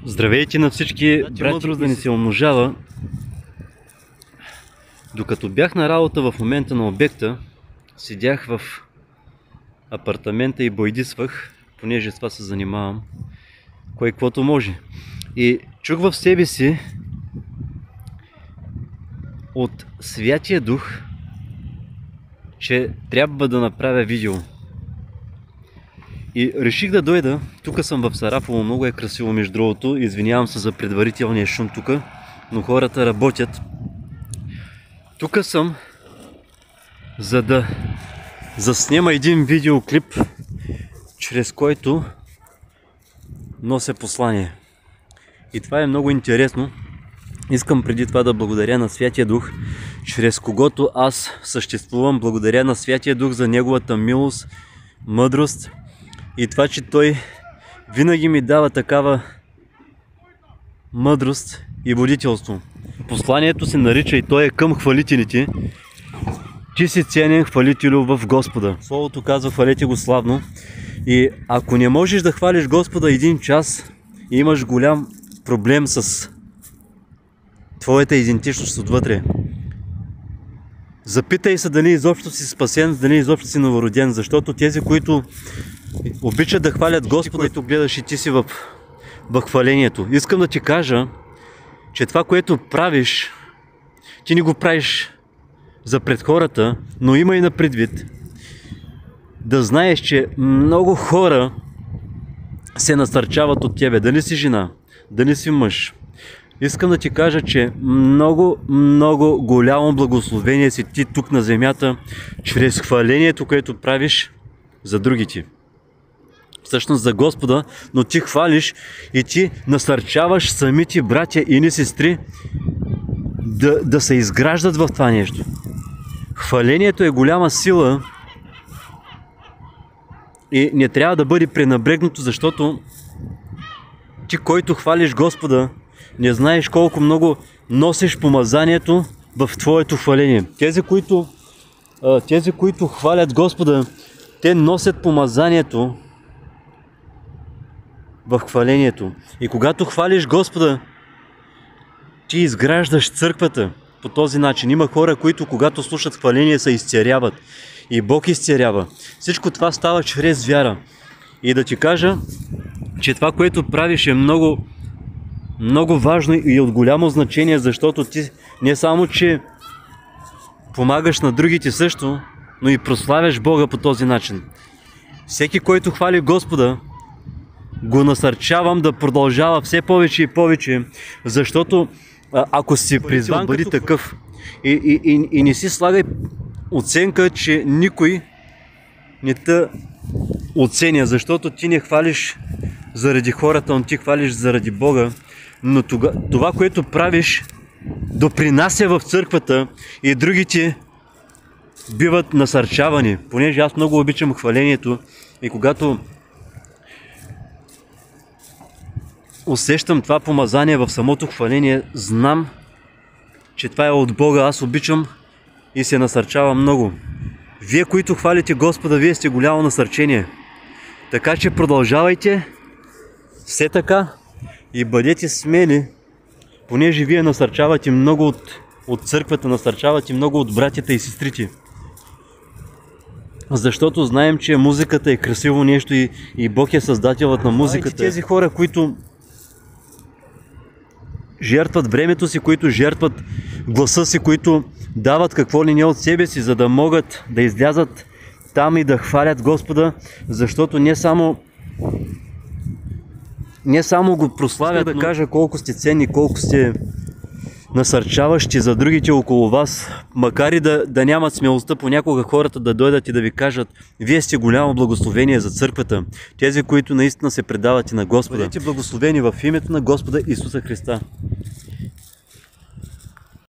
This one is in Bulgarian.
Здравейте на всички, мъдрост да ни се умножава. Докато бях на работа в момента на обекта, седях в апартамента и бойдисвах, понеже с това се занимавам, кое каквото може. И чух в себе си от Святия Дух, че трябва да направя видео. И реших да дойда. Тук съм в Сарафово, много е красиво между другото. Извинявам се за предварителния шум тук, но хората работят. Тук съм, за да заснема един видеоклип, чрез който нося послание. И това е много интересно. Искам преди това да благодаря на Святия Дух, чрез когото аз съществувам. Благодаря на Святия Дух за неговата милост, мъдрост и това, че той винаги ми дава такава мъдрост и водителство. Посланието се нарича и то е към хвалителите. Ти си ценен хвалителю в Господа. Словото казва: хвалете го славно. И ако не можеш да хвалиш Господа един час и имаш голям проблем с твоята идентичност отвътре, запитай се дали изобщо си спасен, дали изобщо си новороден, защото тези, които обичат да хвалят Господа, които гледаш и ти си в хвалението. Искам да ти кажа, че това, което правиш, ти не го правиш за пред хората, но има и на предвид да знаеш, че много хора се насърчават от тебе. Дали си жена, дали си мъж. Искам да ти кажа, че много голямо благословение си ти тук на земята, чрез хвалението, което правиш за другите. Всъщност за Господа, но ти хвалиш и ти насърчаваш самите братя и сестри да се изграждат в това нещо. Хвалението е голяма сила и не трябва да бъде пренебрегнато, защото ти, който хвалиш Господа, не знаеш колко много носиш помазанието в твоето хваление. Тези, които хвалят Господа, те носят помазанието в хвалението. И когато хвалиш Господа, ти изграждаш църквата по този начин. Има хора, които когато слушат хваление, се изцеряват. И Бог изцерява. Всичко това става чрез вяра. И да ти кажа, че това, което правиш, е много важно и от голямо значение, защото ти не само, че помагаш на другите също, но и прославяш Бога по този начин. Всеки, който хвали Господа, го насърчавам да продължава все повече и повече, защото ако си призван, бъди такъв и не си слагай оценка, че никой не те оценя, защото ти не хвалиш заради хората, но ти хвалиш заради Бога. Но това, което правиш, допринася в църквата и другите биват насърчавани. Понеже аз много обичам хвалението и когато усещам това помазание в самото хваление, знам, че това е от Бога. Аз обичам и се насърчавам много. Вие, които хвалите Господа, вие сте голямо насърчение. Така че продължавайте все така и бъдете смели, понеже вие насърчавате много от църквата, насърчавате много от братята и сестрите. Защото знаем, че музиката е красиво нещо и Бог е създателът на музиката. Тези хора, които жертват времето си, които жертват гласа си, които дават какво ли не от себе си, за да могат да излязат там и да хвалят Господа, защото не само го прославят, да кажа колко сте ценни, колко сте насърчаващи за другите около вас, макар и да нямат смелостта понякога хората да дойдат и да ви кажат: вие сте голямо благословение за църквата. Тези, които наистина се предавате на Господа. Бъдете благословени в името на Господа Исуса Христа.